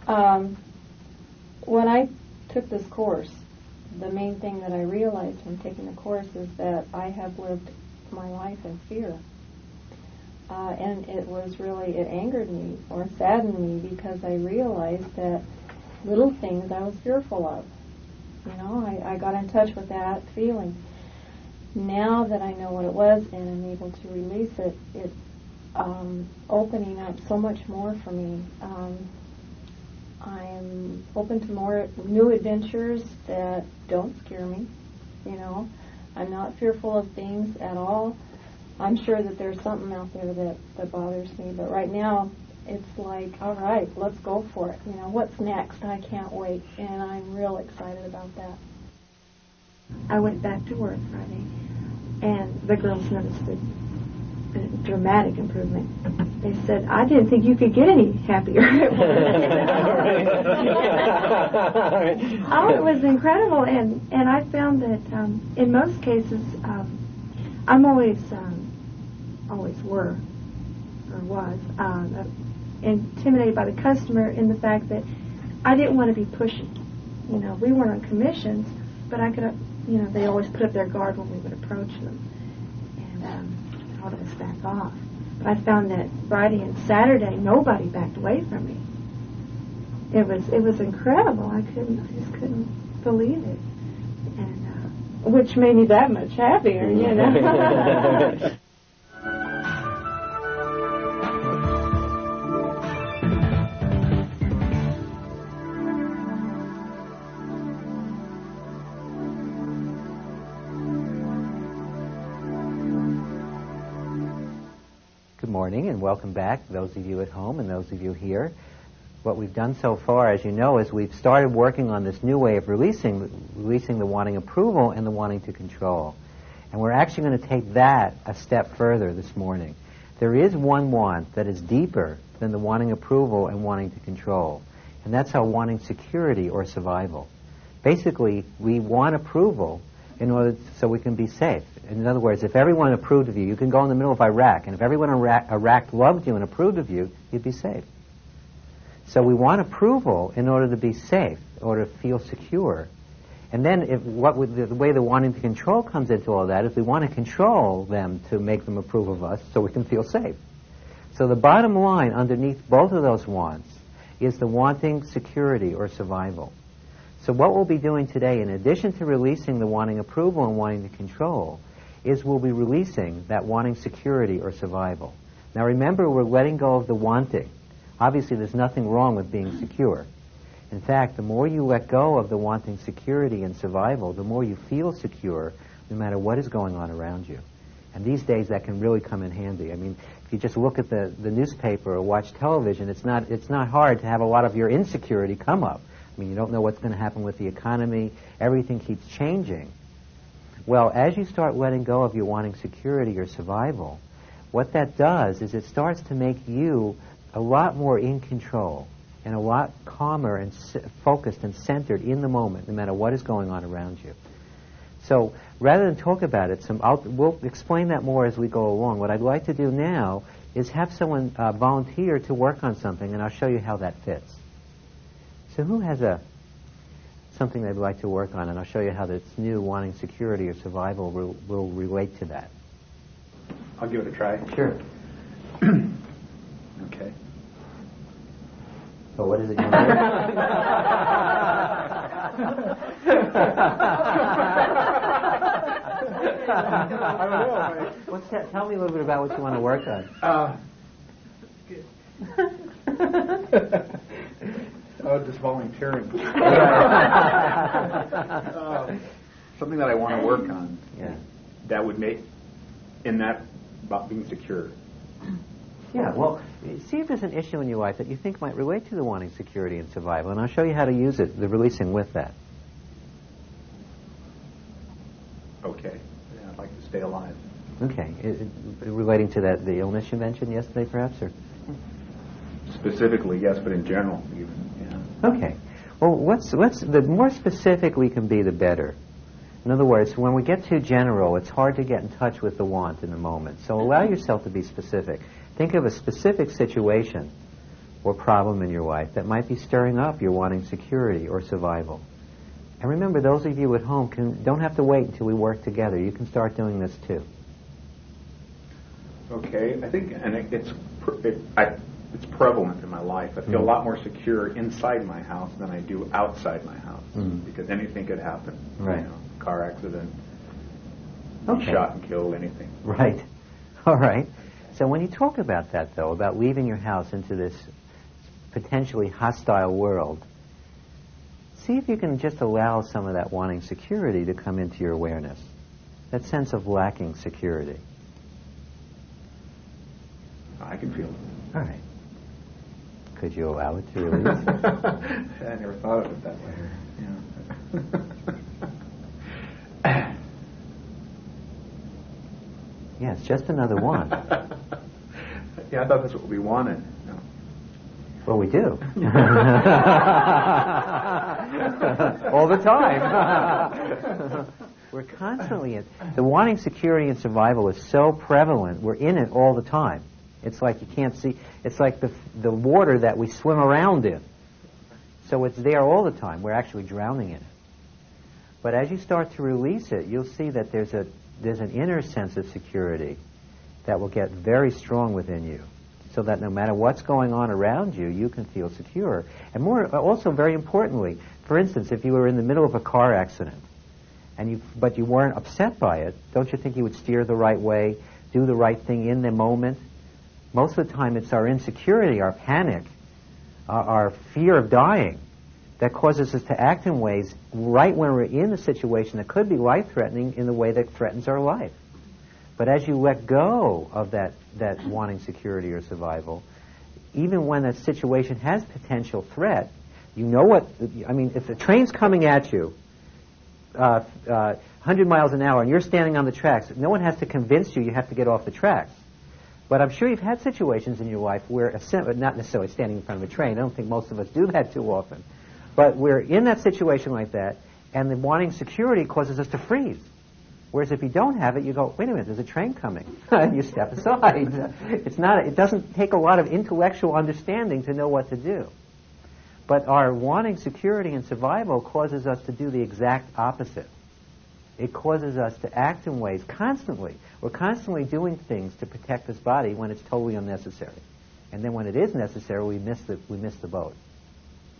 When I took this course, the main thing that I realized when taking the course is that I have lived my life in fear. And it angered me or saddened me because I realized that little things I was fearful of. I got in touch with that feeling. Now that I know what it was and I'm able to release it, it's opening up so much more for me. I'm open to more new adventures that don't scare me. I'm not fearful of things at all. I'm sure that there's something out there that bothers me, but right now it's like, all right, let's go for it. What's next? I can't wait, and I'm real excited about that. I went back to work Friday, and the girls noticed a dramatic improvement. They said, I didn't think you could get any happier. Oh, it was incredible, and I found that in most cases, I'm always was intimidated by the customer in the fact that I didn't want to be pushy. We weren't on commissions, but I could, they always put up their guard when we would approach them, and told us back off. But I found that Friday and Saturday, nobody backed away from me. It was incredible. I just couldn't believe it, and which made me that much happier, Good morning and welcome back, those of you at home and those of you here. What we've done so far, as you know, is we've started working on this new way of releasing the wanting approval and the wanting to control. And we're actually going to take that a step further this morning. There is one want that is deeper than the wanting approval and wanting to control. And that's our wanting security or survival. Basically, we want approval in order so we can be safe. In other words, if everyone approved of you, you can go in the middle of Iraq, and if everyone in Iraq loved you and approved of you, you'd be safe. So we want approval in order to be safe, or to feel secure. And then the way the wanting to control comes into all that is we want to control them to make them approve of us so we can feel safe. So the bottom line underneath both of those wants is the wanting security or survival. So what we'll be doing today, in addition to releasing the wanting approval and wanting to control, is we'll be releasing that wanting security or survival. Now remember, we're letting go of the wanting. Obviously, there's nothing wrong with being secure. In fact, the more you let go of the wanting security and survival, the more you feel secure, no matter what is going on around you. And these days, that can really come in handy. I mean, if you just look at the newspaper or watch television, it's not hard to have a lot of your insecurity come up. I mean, you don't know what's going to happen with the economy. Everything keeps changing. Well, as you start letting go of your wanting security or survival, what that does is it starts to make you a lot more in control and a lot calmer and focused and centered in the moment, no matter what is going on around you. So rather than talk about it, we'll explain that more as we go along. What I'd like to do now is have someone volunteer to work on something, and I'll show you how that fits. So who has something they'd like to work on, and I'll show you how this new wanting security or survival will relate to that. I'll give it a try. Sure. Okay. So what is it you want to I don't know. Tell me a little bit about what you want to work on. Just volunteering. Something that I want to work on. Yeah. That would make, about being secure. Yeah, well, see if there's an issue in your life that you think might relate to the wanting security and survival, and I'll show you how to use it, the releasing with that. Okay. Yeah, I'd like to stay alive. Okay. Relating to the illness you mentioned yesterday, perhaps, or? Specifically, yes, but in general, even. Yeah. Okay. Well, the more specific we can be, the better. In other words, when we get too general, it's hard to get in touch with the want in the moment. So allow yourself to be specific. Think of a specific situation or problem in your life that might be stirring up your wanting security or survival. And remember, those of you at home don't have to wait until we work together. You can start doing this too. Okay, I think, and it's prevalent in my life. I feel a lot more secure inside my house than I do outside my house, because anything could happen. Right. You know, car accident, Okay. shot and killed, anything. Right. All right. So when you talk about that, though, about leaving your house into this potentially hostile world, see if you can just allow some of that wanting security to come into your awareness, that sense of lacking security. I can feel it. All right. Could you allow it to release? I never thought of it that way. Yeah. Yes, just another one. Yeah, I thought that's what we wanted. No. Well, we do. All the time. We're constantly the wanting security and survival is so prevalent. We're in it all the time. It's like you can't see. It's like the water that we swim around in. So it's there all the time. We're actually drowning in it. But as you start to release it, you'll see that there's an inner sense of security that will get very strong within you, so that no matter what's going on around you, you can feel secure. And also very importantly, for instance, if you were in the middle of a car accident, but you weren't upset by it, don't you think you would steer the right way, do the right thing in the moment? Most of the time it's our insecurity, our panic, our fear of dying that causes us to act in ways right when we're in a situation that could be life-threatening in the way that threatens our life. But as you let go of that wanting security or survival, even when a situation has potential threat, you know what, I mean, if the train's coming at you 100 miles an hour and you're standing on the tracks, no one has to convince you have to get off the tracks. But I'm sure you've had situations in your life where, not necessarily standing in front of a train, I don't think most of us do that too often, but we're in that situation like that, and the wanting security causes us to freeze. Whereas if you don't have it, you go, wait a minute, there's a train coming. You step aside. It doesn't take a lot of intellectual understanding to know what to do. But our wanting security and survival causes us to do the exact opposite. It causes us to act in ways constantly. We're constantly doing things to protect this body when it's totally unnecessary. And then when it is necessary, we miss the boat.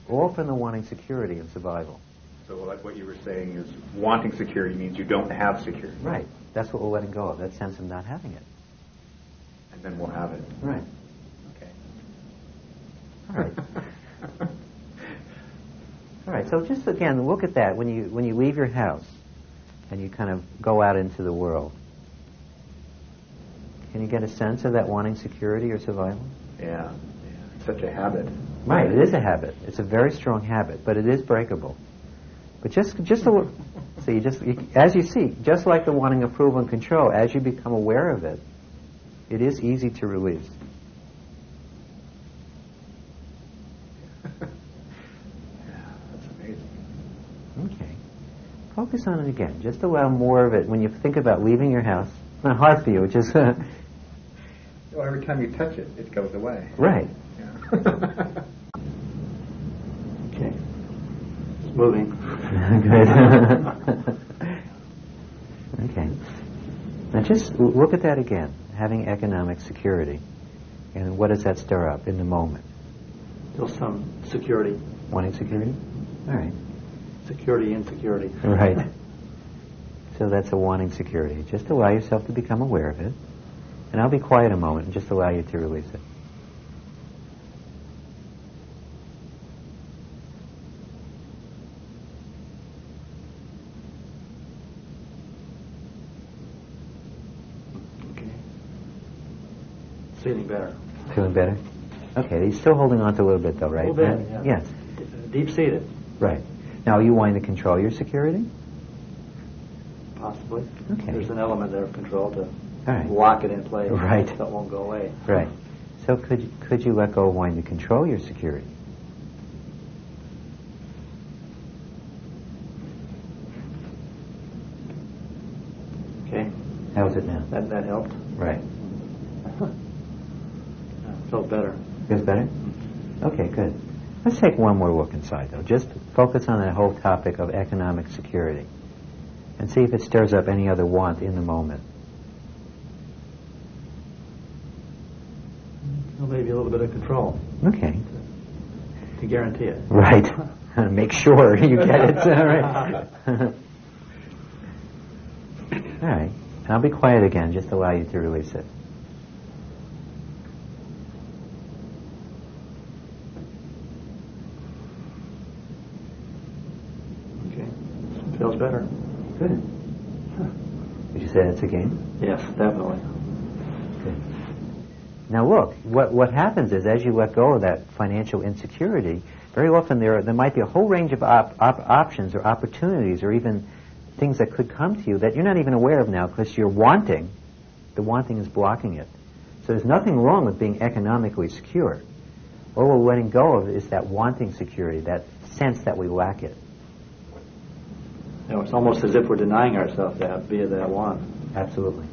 All from the wanting security and survival. So like what you were saying is wanting security means you don't have security. Right. That's what we're letting go of, that sense of not having it. And then we'll have it. Right. Okay. All right. All right, so just again, look at that when you leave your house and you kind of go out into the world. Can you get a sense of that wanting security or survival? Yeah. It's such a habit. Right, it is a habit. It's a very strong habit, but it is breakable. But just a look, so as you see, just like the wanting approval and control, as you become aware of it, it is easy to release. Okay. Focus on it again. Just allow more of it when you think about leaving your house. It's not hard for you, it's just... Well, every time you touch it, it goes away. Right. Yeah. Okay. It's moving. Good. Okay. Now just look at that again, having economic security. And what does that stir up in the moment? Still some security. Wanting security? All right. Security, insecurity. Right. So that's a wanting security. Just allow yourself to become aware of it. And I'll be quiet a moment and just allow you to release it. Okay. Feeling better. Feeling better? Okay, he's still holding on to a little bit though, right? A little bit, yeah. Yes. Deep-seated. Right. Now, are you wanting to control your security? Possibly. Okay. There's an element there of control to right. lock it in place. Right. So it won't go away. Right. So could you let go of wanting to control your security? Okay. How's it now? That helped. Right. Felt better. Feels better? Okay, good. Let's take one more look inside, though. Just focus on that whole topic of economic security and see if it stirs up any other want in the moment. Well, maybe a little bit of control Okay. to guarantee it. Right. Make sure you get it. All right. All right. And I'll be quiet again, just allow you to release it. Okay. Feels better. Good. Would you say that's a game? Yes, definitely. Good. Now look, what happens is as you let go of that financial insecurity, very often there might be a whole range of options or opportunities or even things that could come to you that you're not even aware of now because you're wanting. The wanting is blocking it. So there's nothing wrong with being economically secure. All we're letting go of is that wanting security, that sense that we lack it. You know, it's almost as if we're denying ourselves that via that want. Absolutely.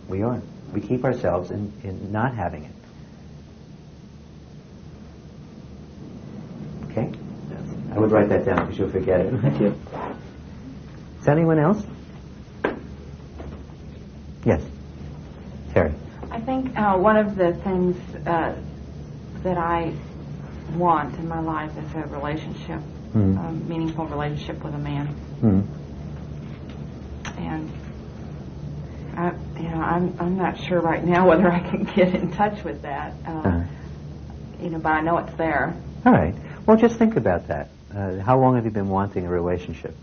We are. We keep ourselves in not having it. Okay? Yes. I would write that down because you'll forget it. Thank you. Is anyone else? Yes. Terry. I think one of the things that I want in my life is a relationship, a meaningful relationship with a man. And I'm not sure right now whether I can get in touch with that. But I know it's there. All right. Well, just think about that. How long have you been wanting a relationship?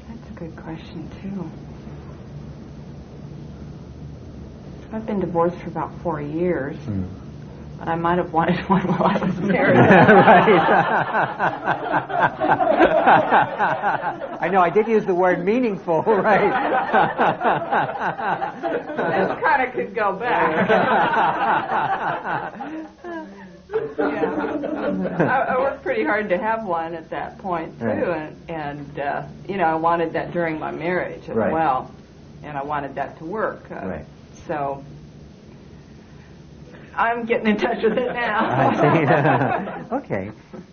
That's a good question, too. I've been divorced for about 4 years, but I might have wanted one while I was married. Right. I know, I did use the word meaningful, right? This kind of could go back. I worked pretty hard to have one at that point too, right. and I wanted that during my marriage as right. well, and I wanted that to work. Right. So I'm getting in touch with it now. I see. Okay.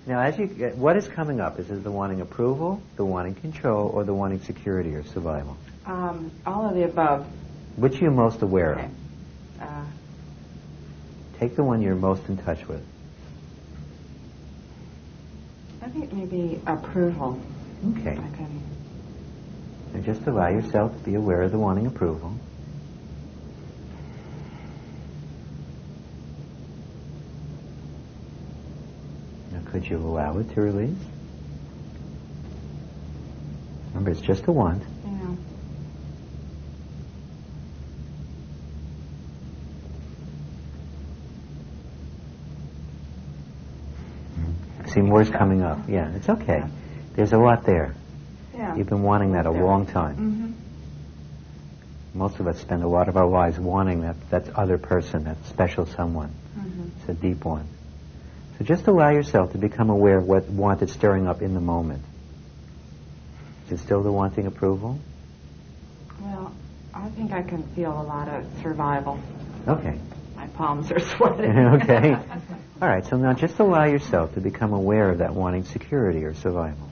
Now, what is coming up? Is it the wanting approval, the wanting control, or the wanting security or survival? All of the above. Which are you most aware Okay. of? Take the one you're most in touch with. I think maybe approval. Okay. And just allow yourself to be aware of the wanting approval. Now, could you allow it to release? Remember, it's just a want. Yeah. See, more's coming up. Yeah, it's okay. Yeah. There's a lot there. Yeah. You've been wanting that a long time. Mm-hmm. Most of us spend a lot of our lives wanting that other person, that special someone. Mm-hmm. It's a deep one. So just allow yourself to become aware of what want is stirring up in the moment. Is it still the wanting approval? Well, I think I can feel a lot of survival. Okay. My palms are sweating. Okay. All right, so now just allow yourself to become aware of that wanting security or survival.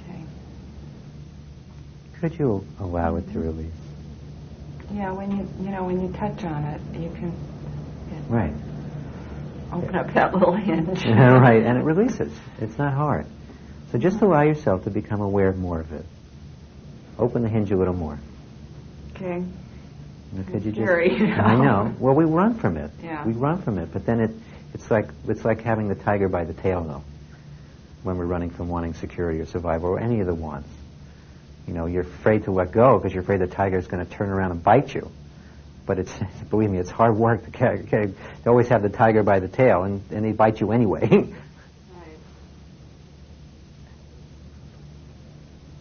Okay. Could you allow it to release? Yeah, when you touch on it, you can Right. open up that little hinge. Right, and it releases. It's not hard. So just allow yourself to become aware of more of it. Open the hinge a little more. Okay. Now, could you Scary. I know. Well, we run from it. Yeah. We run from it, but then it's like having the tiger by the tail, though. When we're running from wanting security or survival or any of the wants, you're afraid to let go because you're afraid the tiger is going to turn around and bite you. But believe me, it's hard work to always have the tiger by the tail, and they bite you anyway. Right.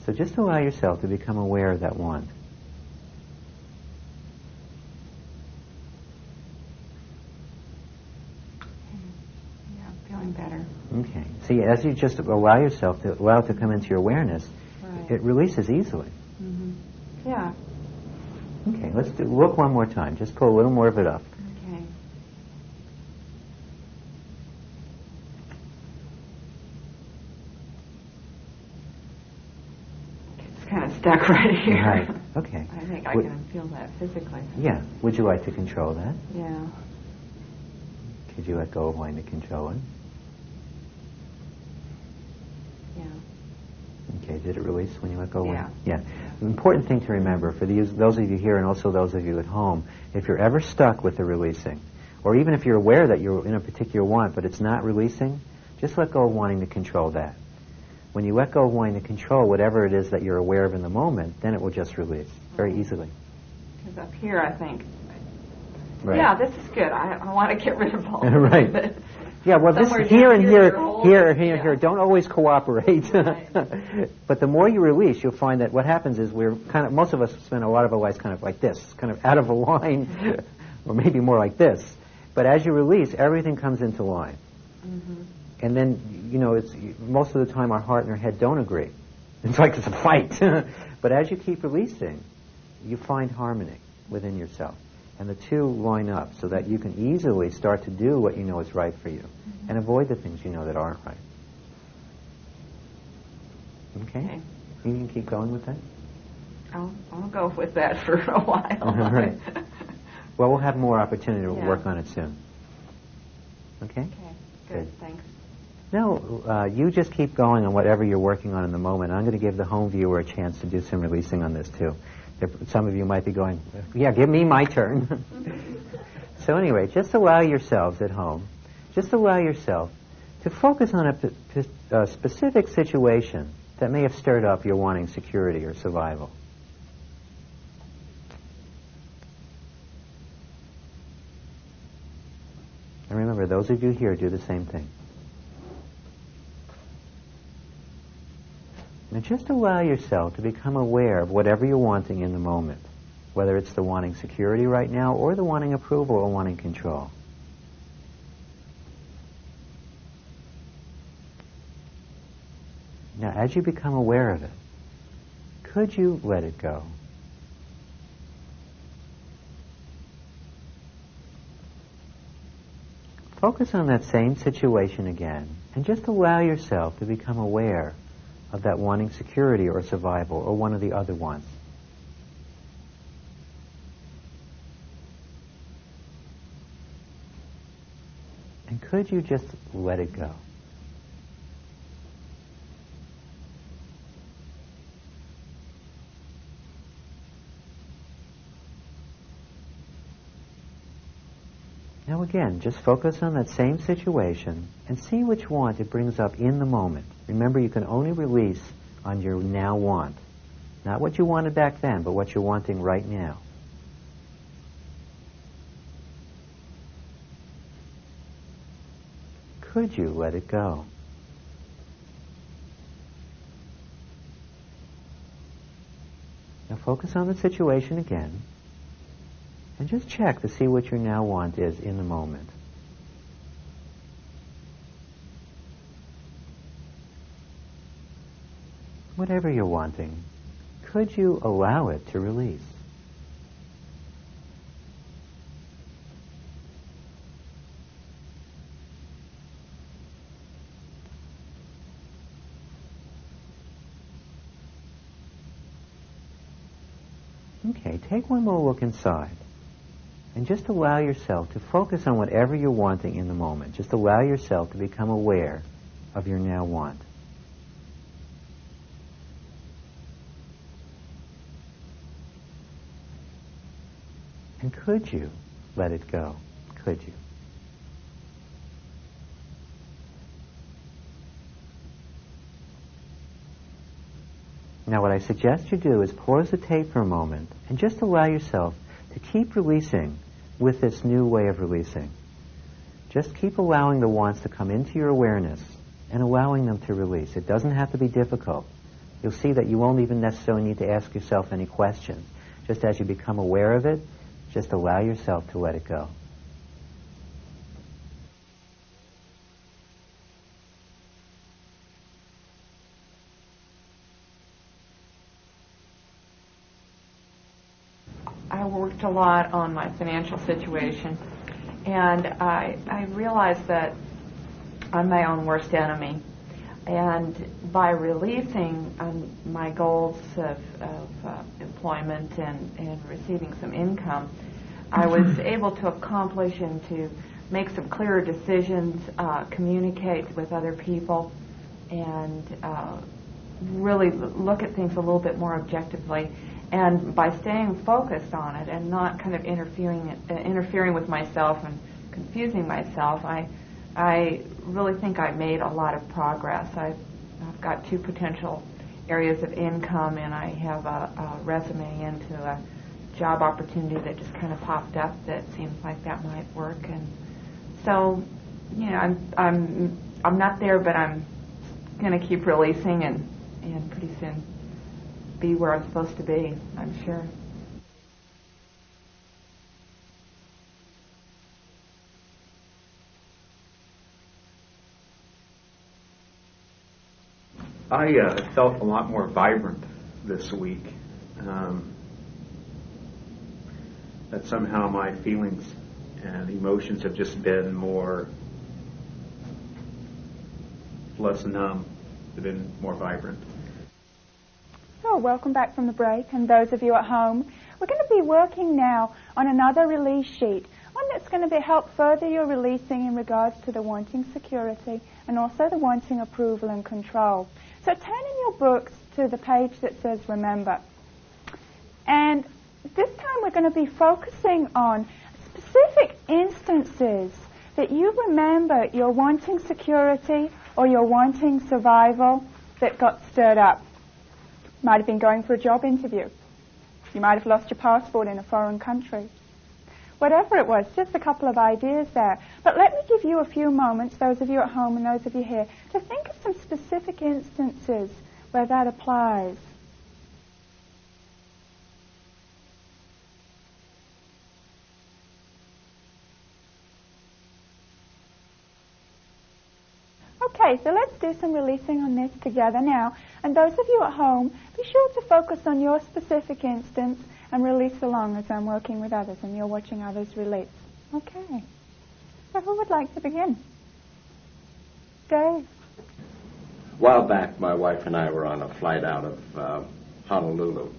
So just allow yourself to become aware of that want. Yeah, feeling better. Okay. See, as you just allow yourself to allow it to come into your awareness, Right. it releases easily. Mm-hmm. Look one more time. Just pull a little more of it up. Okay. It's kind of stuck right here. Right. Okay. I think I can feel that physically. Yeah. Would you like to control that? Yeah. Could you let go of wanting to control it? Yeah. Okay. Did it release when you let go? Yeah. Yeah. The important thing to remember for those of you here and also those of you at home, if you're ever stuck with the releasing, or even if you're aware that you're in a particular want but it's not releasing, just let go of wanting to control that. When you let go of wanting to control whatever it is that you're aware of in the moment, then it will just release very easily. Because up here I think, Right. yeah, this is good. I want to get rid of all Right. of it. Yeah, well, this Somewhere here and down here, you're holding- yeah. don't always cooperate. Right. But the more you release, you'll find that what happens is most of us spend a lot of our lives kind of like this, kind of out of a line, or maybe more like this. But as you release, everything comes into line. Mm-hmm. And then, most of the time our heart and our head don't agree. It's like it's a fight. But as you keep releasing, you find harmony within yourself. And the two line up so that you can easily start to do what you know is right for you and avoid the things you know that aren't right. Okay? You can keep going with that? I'll go with that for a while. All right. Well, we'll have more opportunity to Yeah. work on it soon. Okay? Okay, good. Thanks. No, you just keep going on whatever you're working on in the moment. I'm going to give the home viewer a chance to do some releasing on this, too. Some of you might be going, yeah, give me my turn. So anyway, just allow yourselves at home, just allow yourself to focus on a specific situation that may have stirred up your wanting security or survival. And remember, those of you here do the same thing. Now just allow yourself to become aware of whatever you're wanting in the moment, whether it's the wanting security right now or the wanting approval or wanting control. Now as you become aware of it, could you let it go? Focus on that same situation again and just allow yourself to become aware of that wanting security or survival or one of the other wants. And could you just let it go? Now again, just focus on that same situation and see which want it brings up in the moment. Remember, you can only release on your now want. Not what you wanted back then, but what you're wanting right now. Could you let it go? Now focus on the situation again. And just check to see what your now want is in the moment. Whatever you're wanting, could you allow it to release? Okay, take one more look inside. And just allow yourself to focus on whatever you're wanting in the moment. Just allow yourself to become aware of your now want. And could you let it go? Could you? Now what I suggest you do is pause the tape for a moment and just allow yourself to keep releasing with this new way of releasing. Just keep allowing the wants to come into your awareness and allowing them to release. It doesn't have to be difficult. You'll see that you won't even necessarily need to ask yourself any questions. Just as you become aware of it, just allow yourself to let it go. I worked a lot on my financial situation, and I realized that I'm my own worst enemy. And by releasing my goals of employment and receiving some income, I was able to accomplish and to make some clearer decisions, communicate with other people, and really look at things a little bit more objectively. And by staying focused on it and not kind of interfering with myself and confusing myself, I really think I made a lot of progress. I've got 2 potential areas of income, and I have a resume into a job opportunity that just kind of popped up that seems like that might work. And so, you know, I'm not there, but I'm going to keep releasing and pretty soon be where I'm supposed to be, I'm sure. I felt a lot more vibrant this week. That somehow my feelings and emotions have just been less numb. They've been more vibrant. So, welcome back from the break, and those of you at home, we're going to be working now on another release sheet, one that's going to help further your releasing in regards to the wanting security and also the wanting approval and control. So turn in your books to the page that says Remember. And this time we're going to be focusing on specific instances that you remember your wanting security or your wanting survival that got stirred up. Might have been going for a job interview. You might have lost your passport in a foreign country. Whatever it was, just a couple of ideas there. But let me give you a few moments, those of you at home and those of you here, to think of some specific instances where that applies. Okay, so let's do some releasing on this together now. And those of you at home, be sure to focus on your specific instance and release along as I'm working with others and you're watching others release. Okay. So who would like to begin? Dave. A while back, my wife and I were on a flight out of Honolulu.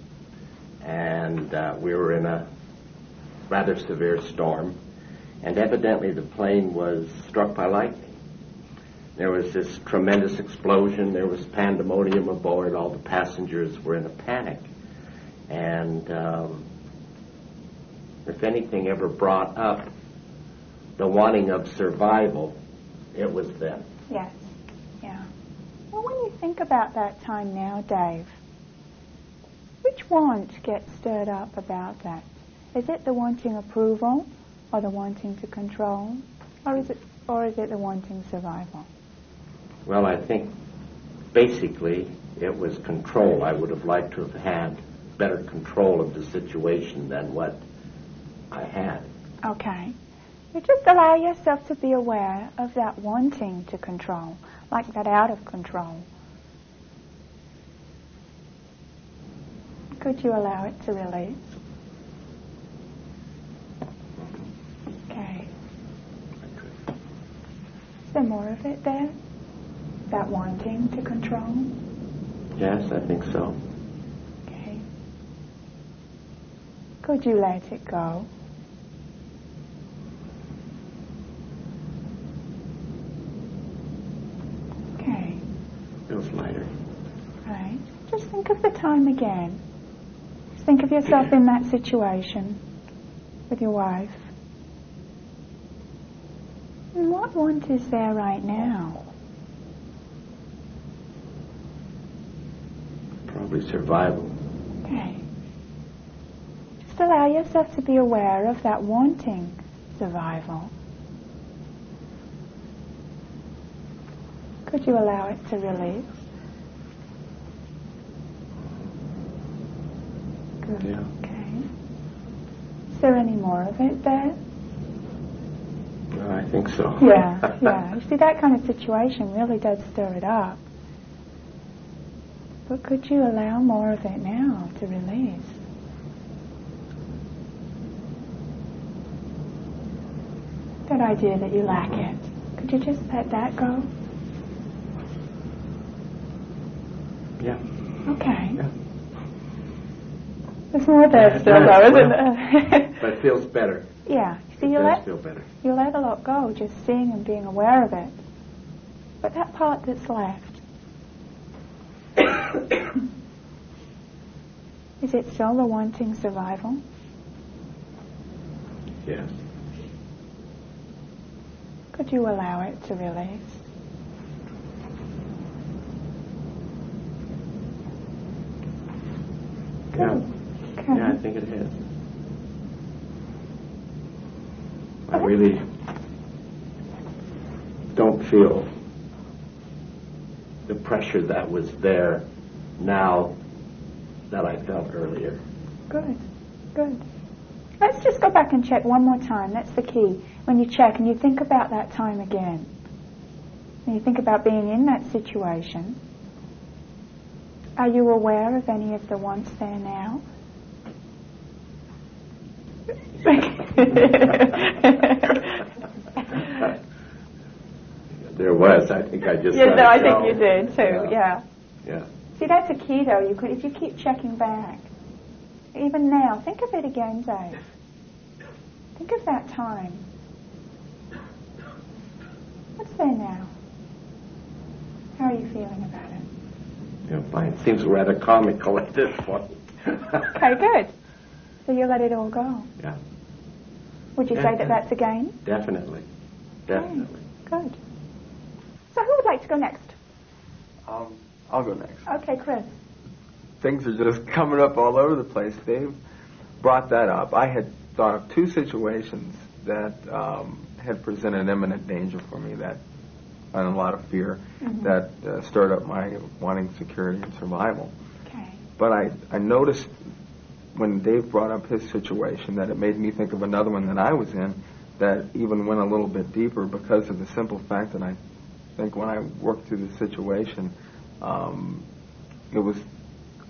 And we were in a rather severe storm. And evidently the plane was struck by lightning. There was this tremendous explosion. There was pandemonium aboard. All the passengers were in a panic. And if anything ever brought up the wanting of survival, it was then. Yes. Yeah. Well, when you think about that time now, Dave, which want gets stirred up about that? Is it the wanting approval or the wanting to control? Or is it the wanting survival? Well, I think basically it was control. I would have liked to have had better control of the situation than what I had. Okay. You just allow yourself to be aware of that wanting to control, like that out of control. Could you allow it to release? Okay. Is there more of it there? That wanting to control? Yes, I think so. Okay. Could you let it go? Okay. Feels lighter. Right. Just think of the time again. Just think of yourself in that situation with your wife. And what want is there right now? Probably survival. Okay. Just allow yourself to be aware of that wanting survival. Could you allow it to release? Good. Yeah. Okay. Is there any more of it there? I think so. Yeah. You see, that kind of situation really does stir it up. But could you allow more of it now to release? That idea that you lack it. Could you just let that go? Yeah. Okay. Yeah. There's more there still, though, isn't there? But it feels better. Yeah. See, It you does feel better. let a lot go, just seeing and being aware of it. But that part that's left, is it still the wanting survival? Yes. Could you allow it to release? Yeah. Okay. Yeah, I think it has. I really don't feel the pressure that was there now that I felt earlier. Good. Good. Let's just go back and check one more time. That's the key. When you check and you think about that time again, and you think about being in that situation, are you aware of any of the wants there now? There was. I think I just. Yeah, let no, it I go. think you did too. Yeah. Yeah. See, that's a key, though. You could, if you keep checking back, even now, think of it again, Dave. Think of that time. What's there now? How are you feeling about it? Yeah, fine. It seems rather comical at this point. Okay, good. So you let it all go. Yeah. Would you say that that's a gain? Definitely. Definitely. Good. So who would like to go next? I'll go next. Okay, Chris. Things are just coming up all over the place. Dave brought that up. I had thought of two situations that had presented imminent danger for me, that and a lot of fear, that stirred up my wanting security and survival. Okay. But I noticed when Dave brought up his situation that it made me think of another one that I was in that even went a little bit deeper because of the simple fact that I think when I worked through the situation, it was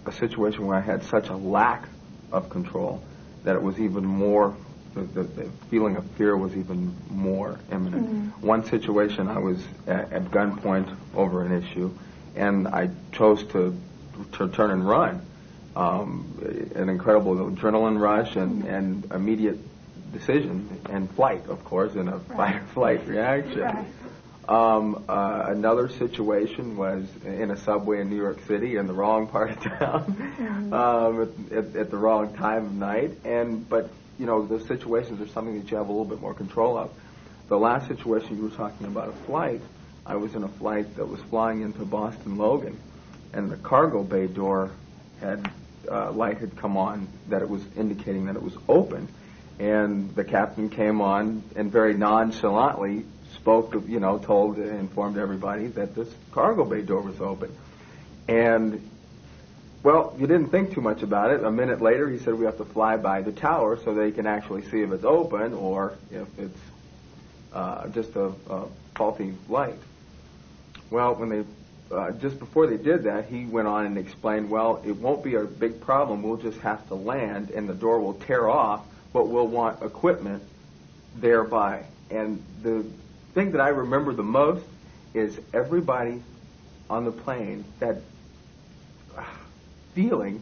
a situation where I had such a lack of control that it was even more, the feeling of fear was even more imminent. One situation, I was at gunpoint over an issue, and I chose to turn and run. An incredible adrenaline rush and immediate decision and flight, of course, in a fight or flight reaction. Right. Another situation was in a subway in New York City in the wrong part of town, at the wrong time of night. But you know, those situations are something that you have a little bit more control of. The last situation you were talking about, a flight. I was in a flight that was flying into Boston Logan, and the cargo bay door had light had come on that it was indicating that it was open, and the captain came on and very nonchalantly spoke, informed everybody that this cargo bay door was open. And, well, you didn't think too much about it. A minute later, he said we have to fly by the tower so they can actually see if it's open or if it's just a faulty light. Well, when they just before they did that, he went on and explained, well, it won't be a big problem. We'll just have to land, and the door will tear off, but we'll want equipment thereby. And the thing that I remember the most is everybody on the plane, that feeling,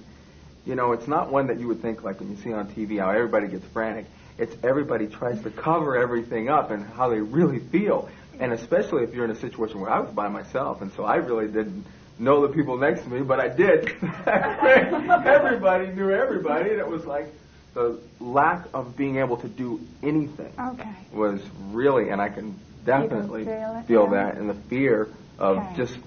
it's not one that you would think like when you see on TV how everybody gets frantic. It's everybody tries to cover everything up and how they really feel. And especially if you're in a situation where I was by myself, and so I really didn't know the people next to me, but I did. Everybody knew everybody, and it was like the lack of being able to do anything was really, and I can definitely feel that, and the fear of just,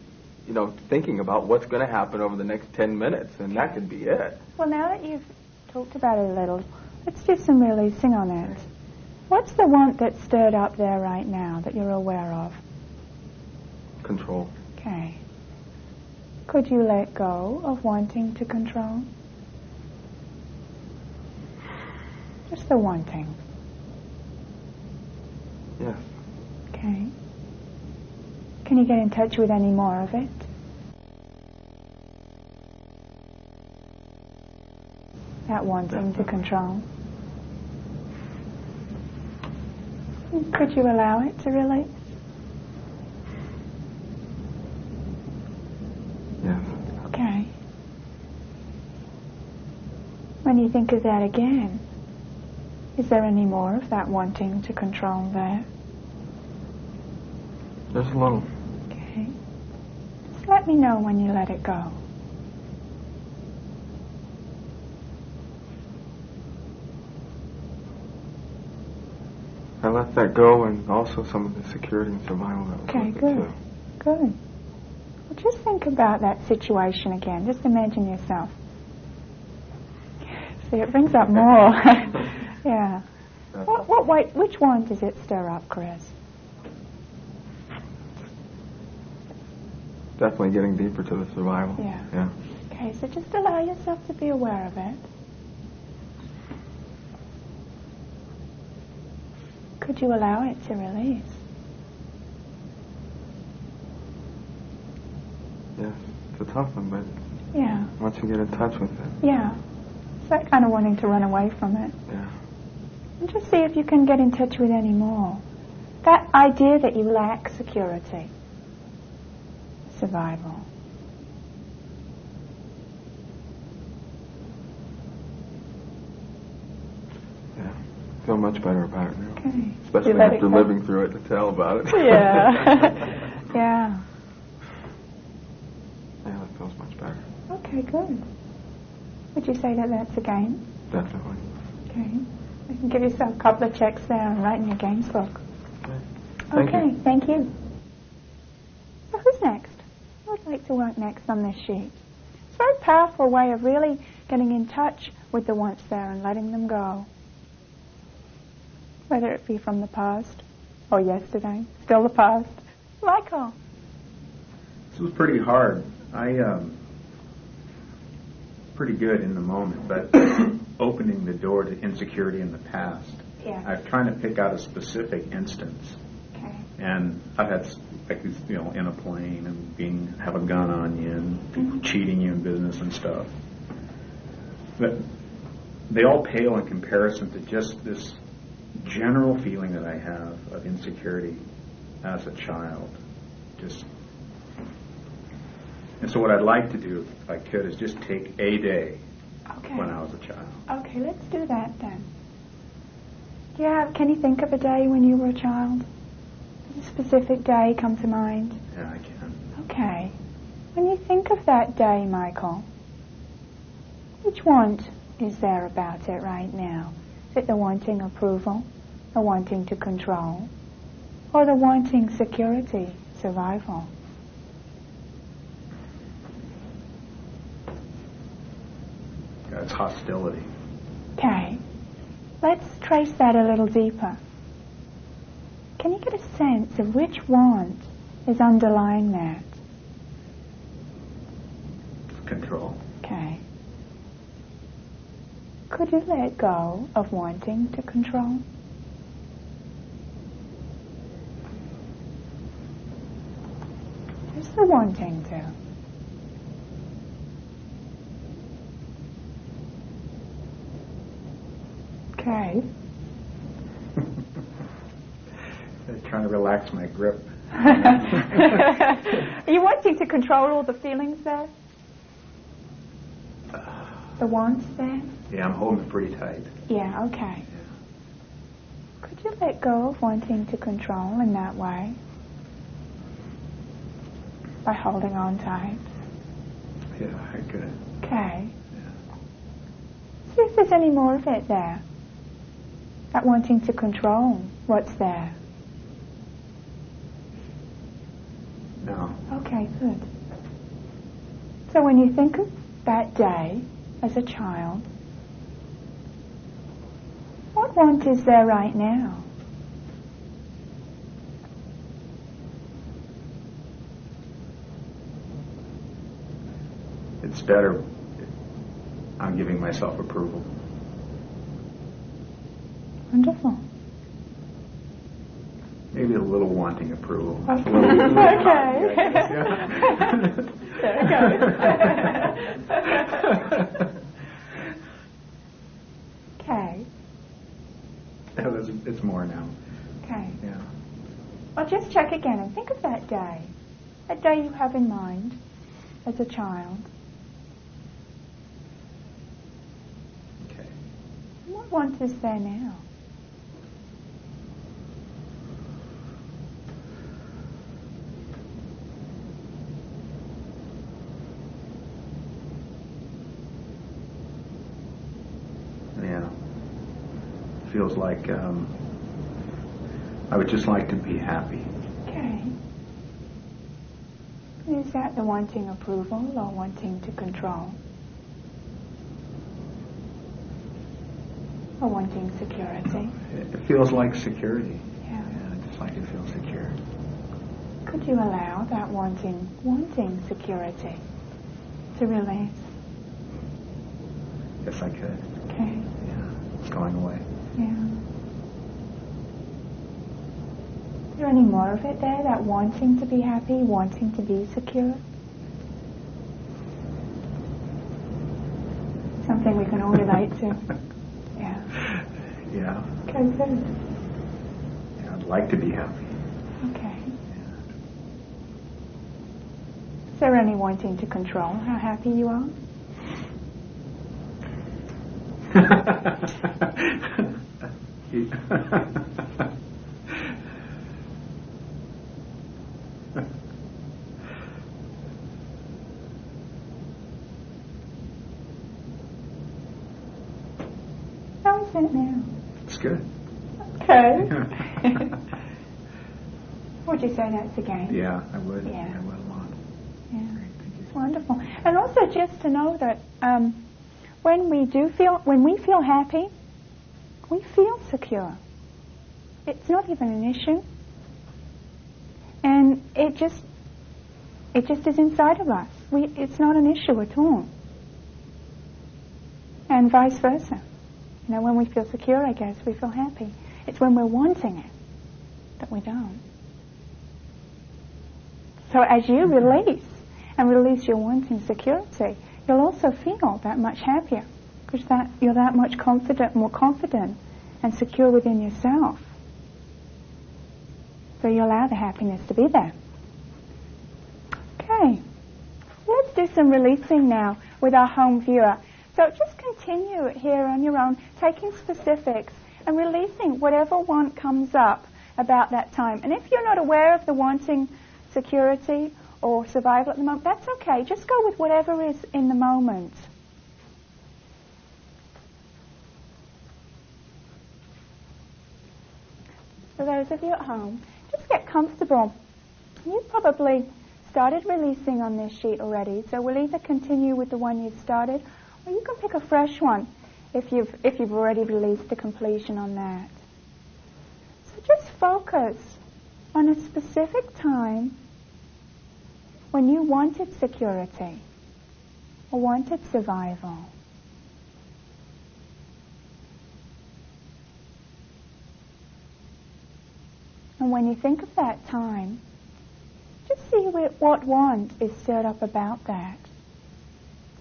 thinking about what's going to happen over the next 10 minutes, and that could be it. Well, now that you've talked about it a little, let's do some releasing on it. What's the want that's stirred up there right now that you're aware of? Control. Okay. Could you let go of wanting to control? Just the wanting. Yes. Okay. Can you get in touch with any more of it? That wanting to control. Could you allow it to release? Yes. Okay. When you think of that again, is there any more of that wanting to control there? Just a little. Okay. Just let me know when you let it go. I let that go, and also some of the security and survival that was Okay, with it, good. too. Good. Well, just think about that situation again. Just imagine yourself. See, it brings up more. Yeah. Which one does it stir up, Chris? Definitely getting deeper to the survival. Yeah. Okay, so just allow yourself to be aware of it. Could you allow it to release? Yes. It's a tough one, but Yeah. once you get in touch with it. Yeah. It's that kind of wanting to run away from it. Yeah. And just see if you can get in touch with any more. That idea that you lack security, survival. Yeah. Feel much better about it now. Okay. Especially You let it after go? living through it to tell about it. Yeah. Yeah. Yeah, that feels much better. Okay, good. Would you say that that's a game? Definitely. Okay. You can give yourself a couple of checks there and write in your games book. Thank Okay, you. thank you. So who's next? Who would like to work next on this sheet? It's a very powerful way of really getting in touch with the wants there and letting them go. Whether it be from the past or yesterday, still the past. Michael. This was pretty hard. Pretty good in the moment, but opening the door to insecurity in the past. Yeah. I'm trying to pick out a specific instance. Okay. And I've had, like, in a plane and have a gun on you and people cheating you in business and stuff. But they all pale in comparison to just this general feeling that I have of insecurity as a child. And so what I'd like to do, if I could, is just take a day when I was a child. Okay, let's do that then. Can you think of a day when you were a child? Does a specific day come to mind? Yeah, I can. Okay. When you think of that day, Michael, which want is there about it right now? Is it the wanting approval, the wanting to control, or the wanting security, survival? Yeah, it's hostility. Okay. Let's trace that a little deeper. Can you get a sense of which want is underlying that? Control. Okay. Could you let go of wanting to control? Just the wanting to. Okay. Trying to relax my grip. Are you wanting to control all the feelings there? The wants there? Yeah, I'm holding it pretty tight. Yeah, okay. Could you let go of wanting to control in that way? By holding on tight? Yeah, I could. Okay. See if there's any more of it there. That wanting to control what's there. No. Okay, good. So when you think of that day as a child, what want is there right now? It's better. I'm giving myself approval. Wonderful. Maybe a little wanting approval. Okay. A little Okay. There it goes. Okay. It's more now. Okay. I'll just check again and think of that day you have in mind as a child. Okay. What want is there now? Yeah. Feels like I would just like to be happy. Okay. Is that the wanting approval or wanting to control? Or wanting security? It feels like security. Yeah. I just like to feel secure. Could you allow that wanting security to release? Yes, I could. Okay. Yeah. It's going away. Yeah. Is there any more of it there, that wanting to be happy, wanting to be secure? Something we can all relate to. Yeah. Yeah. Okay, good. Yeah, I'd like to be happy. Okay. Is there any wanting to control how happy you are? How is it now? It's good. Okay. Would you say that's again? Yeah, I would. Yeah. I would a lot. Yeah. Great, thank you. Wonderful. And also just to know that when we feel happy, we feel secure. It's not even an issue. And it just is inside of us. It's not an issue at all. And vice versa. You know, when we feel secure, I guess, we feel happy. It's when we're wanting it that we don't. So as you release your wanting security, you'll also feel that much happier, because you're that much more confident and secure within yourself. So you allow the happiness to be there. Okay, let's do some releasing now with our home viewer. So just continue here on your own, taking specifics and releasing whatever want comes up about that time. And if you're not aware of the wanting security or survival at the moment, that's okay. Just go with whatever is in the moment. For those of you at home, just get comfortable. You've probably started releasing on this sheet already, so we'll either continue with the one you've started, or you can pick a fresh one if you've already released to completion on that. So just focus on a specific time when you wanted security or wanted survival. And when you think of that time, just see what want is stirred up about that.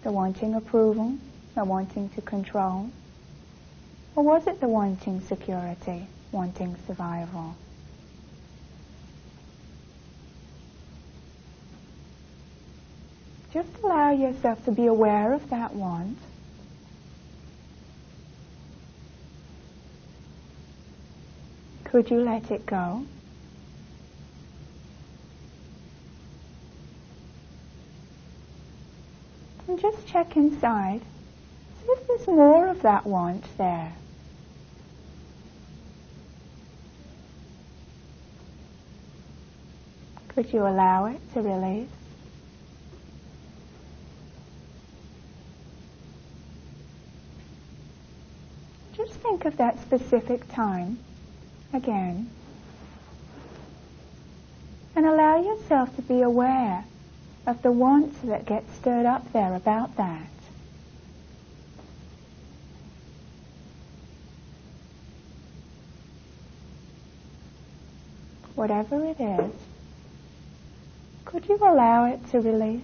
The wanting approval, the wanting to control, or was it the wanting security, wanting survival? Just allow yourself to be aware of that want. Could you let it go? And just check inside. See if there's more of that want there. Could you allow it to release? Just think of that specific time again, and allow yourself to be aware of the wants that get stirred up there about that. Whatever it is, could you allow it to release?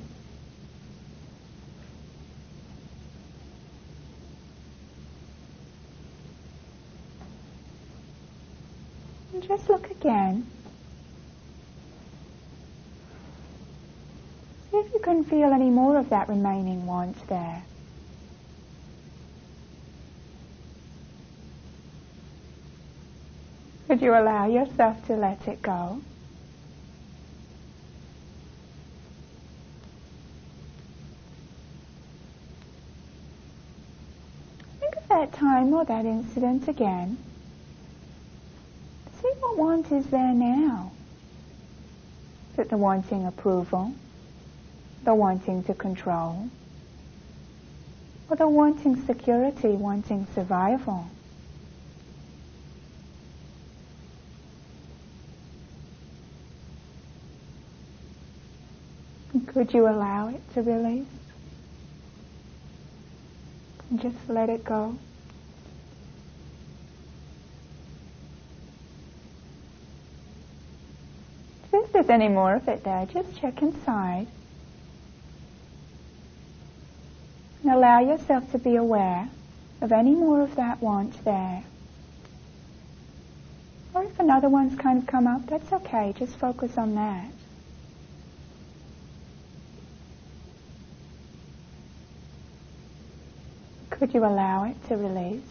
And just look again See if you can feel any more of that remaining want there. Could you allow yourself to let it go? Think of that time or that incident again. See what want is there now. Is it the wanting approval, the wanting to control, or the wanting security, wanting survival? And could you allow it to release? And just let it go? If there's any more of it there, just check inside. And allow yourself to be aware of any more of that want there. Or if another one's kind of come up, that's okay. Just focus on that. Could you allow it to release?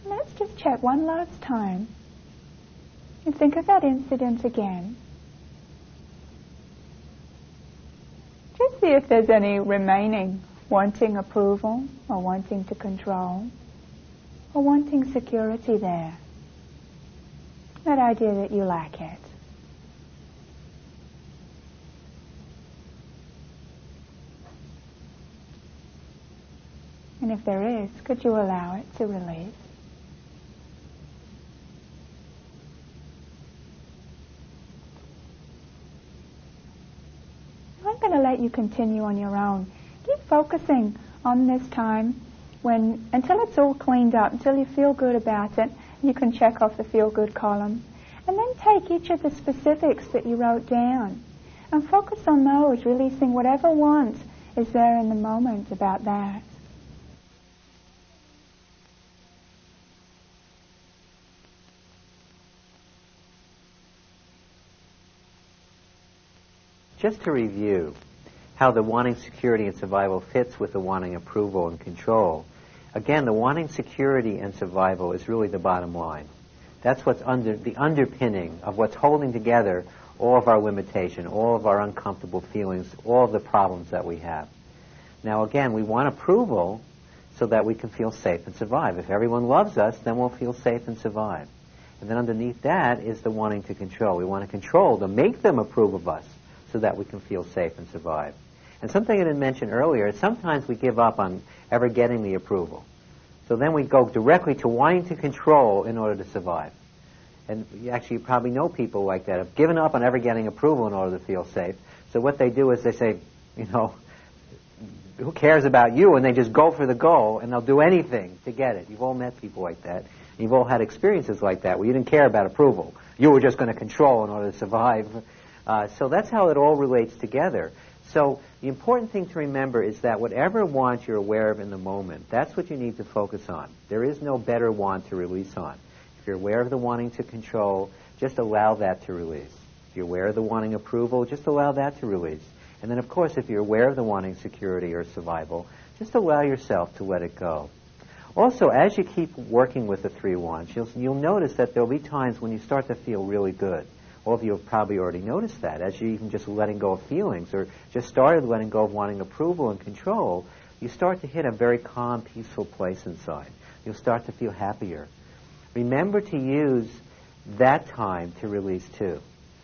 Let's just check one last time. And think of that incident again. Just see if there's any remaining wanting approval, or wanting to control, or wanting security there. That idea that you lack it. And if there is, could you allow it to release? I'm going to let you continue on your own. Keep focusing on this time until it's all cleaned up, until you feel good about it. You can check off the feel-good column. And then take each of the specifics that you wrote down and focus on those, releasing whatever want is there in the moment about that. Just to review how the wanting security and survival fits with the wanting approval and control. Again, the wanting security and survival is really the bottom line. That's what's the underpinning of what's holding together all of our limitation, all of our uncomfortable feelings, all of the problems that we have. Now again, we want approval so that we can feel safe and survive. If everyone loves us, then we'll feel safe and survive. And then underneath that is the wanting to control. We want to control, to make them approve of us so that we can feel safe and survive. And something I didn't mention earlier is sometimes we give up on ever getting the approval. So then we go directly to wanting to control in order to survive. And you probably know people like that, have given up on ever getting approval in order to feel safe. So what they do is they say, who cares about you? And they just go for the goal, and they'll do anything to get it. You've all met people like that. You've all had experiences like that where you didn't care about approval. You were just going to control in order to survive. So that's how it all relates together. So the important thing to remember is that whatever want you're aware of in the moment, that's what you need to focus on. There is no better want to release on. If you're aware of the wanting to control, just allow that to release. If you're aware of the wanting approval, just allow that to release. And then, of course, if you're aware of the wanting security or survival, just allow yourself to let it go. Also, as you keep working with the three wants, you'll notice that there'll be times when you start to feel really good. All of you have probably already noticed that. As you even just letting go of feelings or just started letting go of wanting approval and control, you start to hit a very calm, peaceful place inside. You'll start to feel happier. Remember to use that time to release too.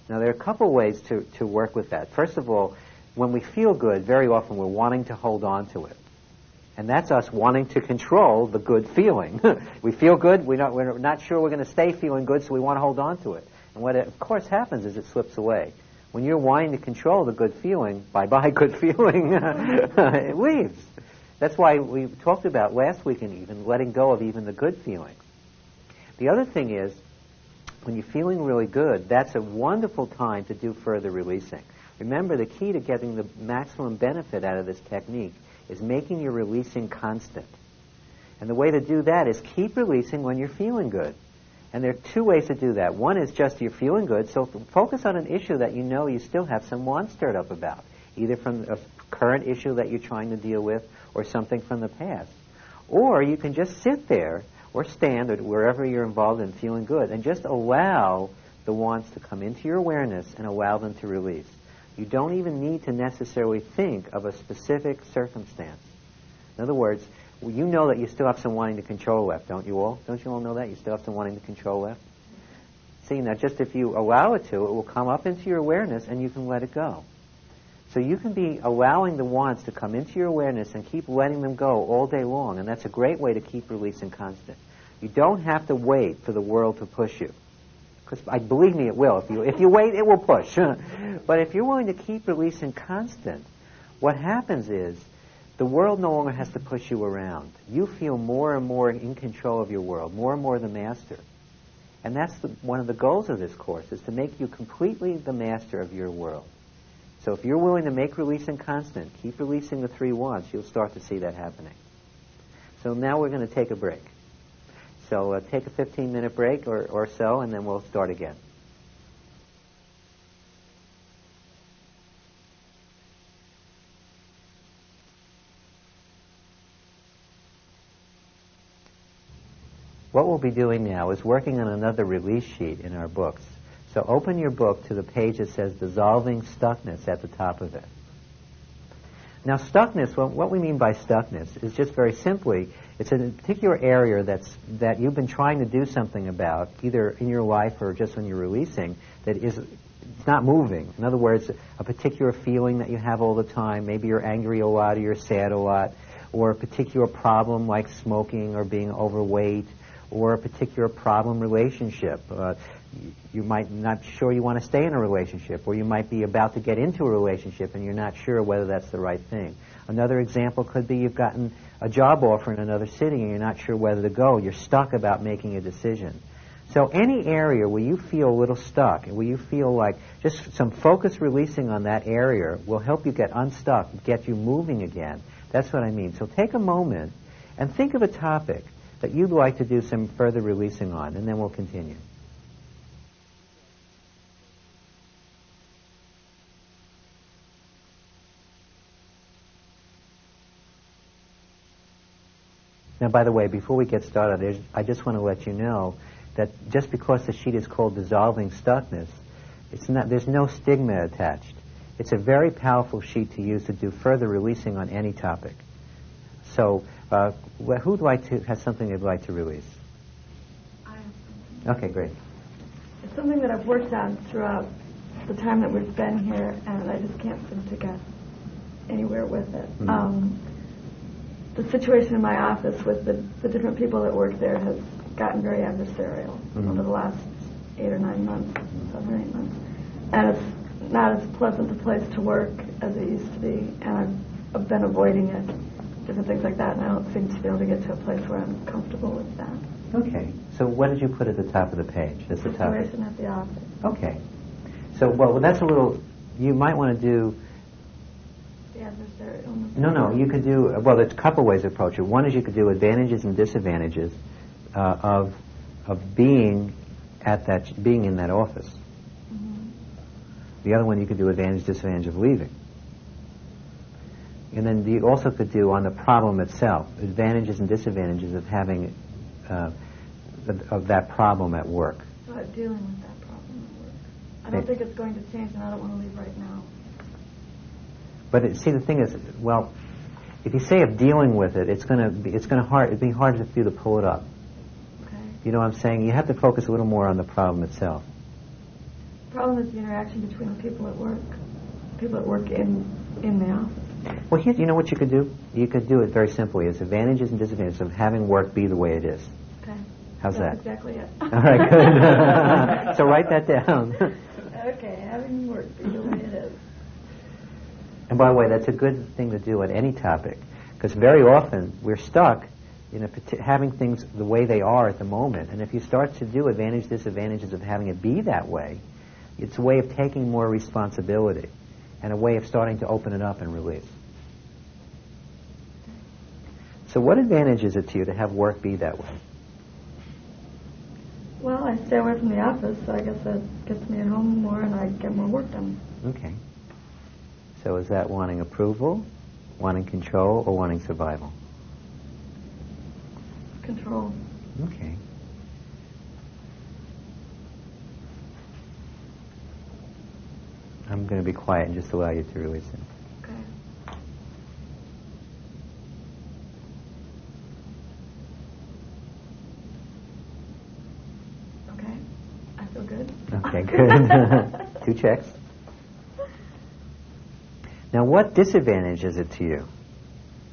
Now, there are a couple ways to work with that. First of all, when we feel good, very often we're wanting to hold on to it. And that's us wanting to control the good feeling. We feel good, we're not sure we're going to stay feeling good, so we want to hold on to it. And what, of course, happens is it slips away. When you're wanting to control the good feeling, bye-bye good feeling, it leaves. That's why we talked about last week and even letting go of even the good feelings. The other thing is, when you're feeling really good, that's a wonderful time to do further releasing. Remember, the key to getting the maximum benefit out of this technique is making your releasing constant. And the way to do that is keep releasing when you're feeling good. And there are two ways to do that. One is just you're feeling good, so focus on an issue that you know you still have some want stirred up about, either from a current issue that you're trying to deal with or something from the past. Or you can just sit there or stand or wherever you're involved in feeling good and just allow the wants to come into your awareness and allow them to release. You don't even need to necessarily think of a specific circumstance. In other words, you know that you still have some wanting to control left, don't you all? Don't you all know that? You still have some wanting to control left? See, now just if you allow it to, it will come up into your awareness and you can let it go. So you can be allowing the wants to come into your awareness and keep letting them go all day long, and that's a great way to keep releasing constant. You don't have to wait for the world to push you. Because believe me, it will. If you wait, it will push. But if you're willing to keep releasing constant, what happens is the world no longer has to push you around. You feel more and more in control of your world, more and more the master. And that's one of the goals of this course, is to make you completely the master of your world. So if you're willing to make releasing constant, keep releasing the three wants, you'll start to see that happening. So now we're going to take a break. So take a 15-minute break or so, and then we'll start again. What we'll be doing now is working on another release sheet in our books. So open your book to the page that says Dissolving Stuckness at the top of it. Now stuckness, what we mean by stuckness is just very simply, it's a particular area that you've been trying to do something about, either in your life or just when you're releasing, it's not moving. In other words, a particular feeling that you have all the time, maybe you're angry a lot or you're sad a lot, or a particular problem like smoking or being overweight, or a particular problem relationship. You might not sure you want to stay in a relationship, or you might be about to get into a relationship and you're not sure whether that's the right thing. Another example could be you've gotten a job offer in another city and you're not sure whether to go. You're stuck about making a decision. So any area where you feel a little stuck, where you feel like just some focus releasing on that area will help you get unstuck, get you moving again. That's what I mean. So take a moment and think of a topic that you'd like to do some further releasing on, and then we'll continue. Now, by the way, before we get started, I just want to let you know that just because the sheet is called Dissolving Stuckness, there's no stigma attached. It's a very powerful sheet to use to do further releasing on any topic. So, who'd like to have something they'd like to release? I have something. Okay, great. It's something that I've worked on throughout the time that we've been here, and I just can't seem to get anywhere with it. Mm-hmm. The situation in my office with the different people that work there has gotten very adversarial over the last 8 or 9 months, 7 or 8 months. And it's not as pleasant a place to work as it used to be, and I've been avoiding it, different things like that, and I don't seem to be able to get to a place where I'm comfortable with that. Okay. So what did you put at the top of the page? That's the top. Situation at the office. Okay. So, well, that's a little, you might want to do... The adversarial. No, you could do, well, there's a couple ways to approach it. One is you could do advantages and disadvantages of being in that office. Mm-hmm. The other one you could do advantage, disadvantage of leaving. And then you also could do on the problem itself, advantages and disadvantages of having, of that problem at work. About dealing with that problem at work. I don't think it's going to change, and I don't want to leave right now. But see, the thing is, well, if you say of dealing with it, it'd be hard for you to pull it up. Okay. You know what I'm saying? You have to focus a little more on the problem itself. The problem is the interaction between the people at work in the office. Well, you know what you could do? You could do it very simply. It's advantages and disadvantages of having work be the way it is. Okay. How's that? That's exactly it. All right, good. So write that down. Okay, having work be the way it is. And by the way, that's a good thing to do on any topic, because very often we're stuck in having things the way they are at the moment. And if you start to do advantages, disadvantages of having it be that way, it's a way of taking more responsibility and a way of starting to open it up and release. So what advantage is it to you to have work be that way? Well, I stay away from the office, so I guess that gets me at home more and I get more work done. Okay. So is that wanting approval, wanting control, or wanting survival? Control. Okay. I'm going to be quiet and just allow you to release it. Okay. Okay. I feel good. Okay, good. 2 checks. Now, what disadvantage is it to you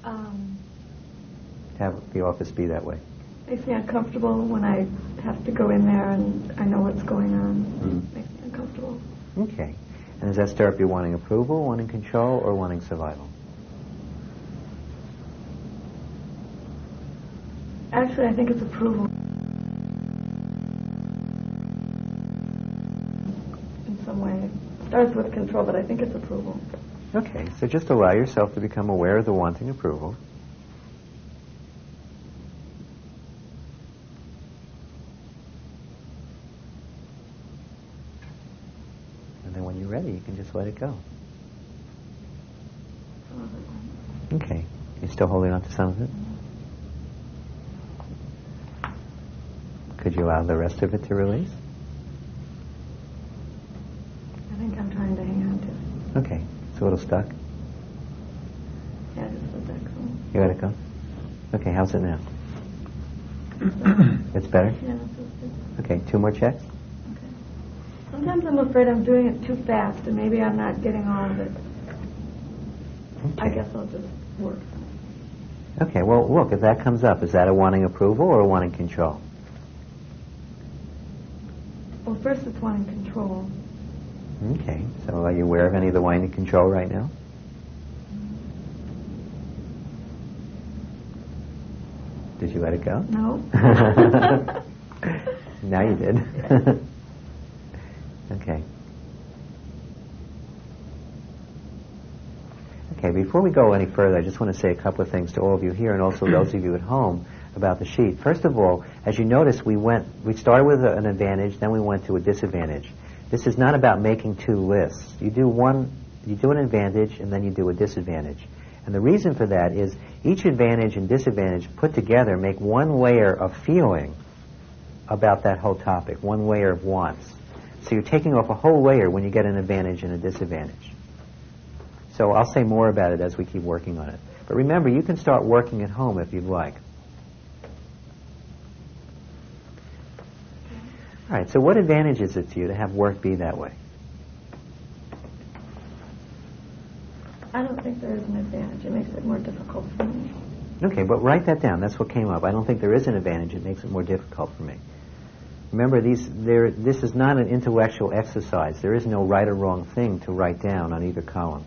to have the office be that way? Makes me uncomfortable when I have to go in there and I know what's going on. Mm. Makes me uncomfortable. Okay. And does that stir up your wanting approval, wanting control, or wanting survival? Actually, I think it's approval. In some way. It starts with control, but I think it's approval. Okay, so just allow yourself to become aware of the wanting approval. And then when you're ready, you can just let it go. Okay. You're still holding on to some of it? Could you allow the rest of it to release? I think I'm trying to hang on to it. Okay. It's a little stuck. Yeah, just let that go. You let it go? Okay, how's it now? It's better? Yeah, that's good. Okay, 2 more checks? Okay. Sometimes I'm afraid I'm doing it too fast and maybe I'm not getting all of it. Okay. I guess I'll just work. Okay, well, look, if that comes up, is that a wanting approval or a wanting control? Well, first it's wanting control. Okay, so are you aware of any of the wanting control right now? Did you let it go? No. Now you did. Okay. Okay, before we go any further, I just want to say a couple of things to all of you here and also those of you at home about the sheet. First of all, as you notice, we started with an advantage, then we went to a disadvantage. This is not about making 2 lists. You do an advantage, and then you do a disadvantage. And the reason for that is each advantage and disadvantage put together make one layer of feeling about that whole topic, one layer of wants. So you're taking off a whole layer when you get an advantage and a disadvantage. So I'll say more about it as we keep working on it. But remember, you can start working at home if you'd like. All right, so what advantage is it to you to have work be that way? I don't think there is an advantage. It makes it more difficult for me. Okay, but write that down. That's what came up. I don't think there is an advantage. It makes it more difficult for me. Remember, this is not an intellectual exercise. There is no right or wrong thing to write down on either column.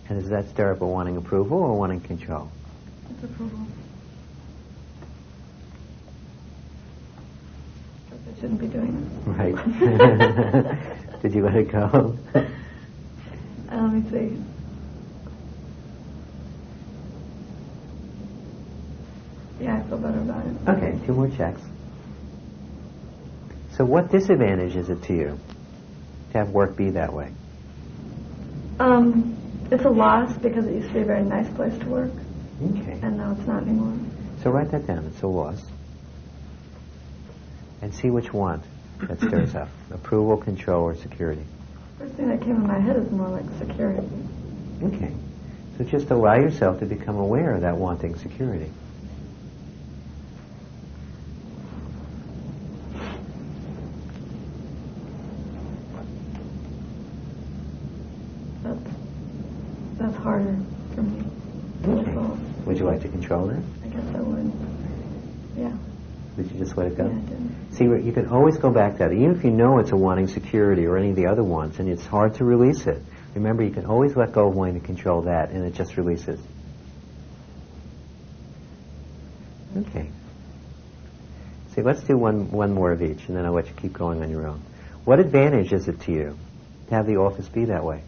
And does that stir up a wanting approval or wanting control? It's approval. I shouldn't be doing this. Right. Did you let it go? Let me see. Yeah, I feel better about it. Okay, 2 more checks. So what disadvantage is it to you to have work be that way? It's a loss because it used to be a very nice place to work. Okay. And now it's not anymore. So write that down. It's a loss. And see which one that stirs up. Approval, control, or security. First thing that came in my head is more like security. Okay. So just allow yourself to become aware of that wanting security. That's harder for me. Okay. Would you like to control that? I guess I would. Yeah. Did you just let it go? Yeah, I did. See, you can always go back to that. Even if you know it's a wanting security or any of the other wants, and it's hard to release it, remember you can always let go of wanting to control that, and it just releases. Okay. See, let's do one more of each, and then I'll let you keep going on your own. What advantage is it to you to have the office be that way?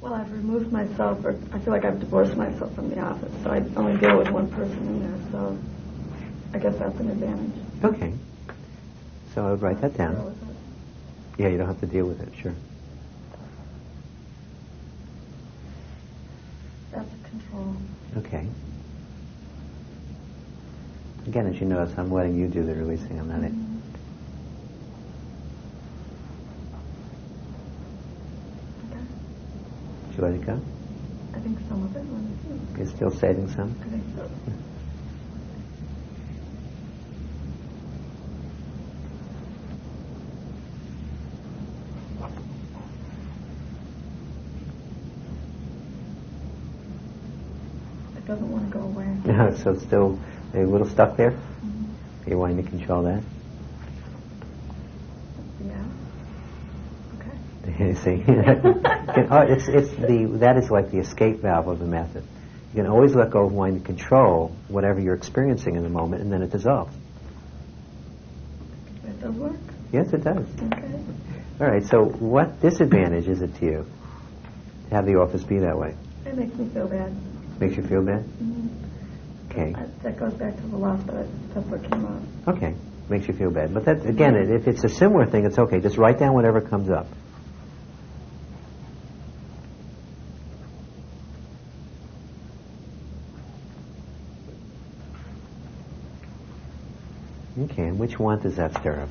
Well, I've removed myself, or I feel like I've divorced myself from the office, so I only deal with one person in there, so I guess that's an advantage. Okay. So I would write that down. Deal with it. Yeah, you don't have to deal with it, sure. That's a control. Okay. Again, as you notice, I'm letting you do the releasing. I'm not it. Okay. Did you let it go? I think some of it. Let me see. You're still saving some? I think so. It doesn't want to go away. No, so still a little stuck there? You're wanting to control that? Yeah. You see? That is like the escape valve of the method. You can always let go of wanting to control whatever you're experiencing in the moment, and then it dissolves. It does work. Yes, it does. Okay. All right, so what disadvantage is it to you to have the office be that way? It makes me feel bad. Makes you feel bad? Mm-hmm. Okay. That goes back to the last, but that's what came up. Okay. Makes you feel bad. But that, again, if it's a similar thing, it's okay. Just write down whatever comes up. Okay, and which want does that stir up?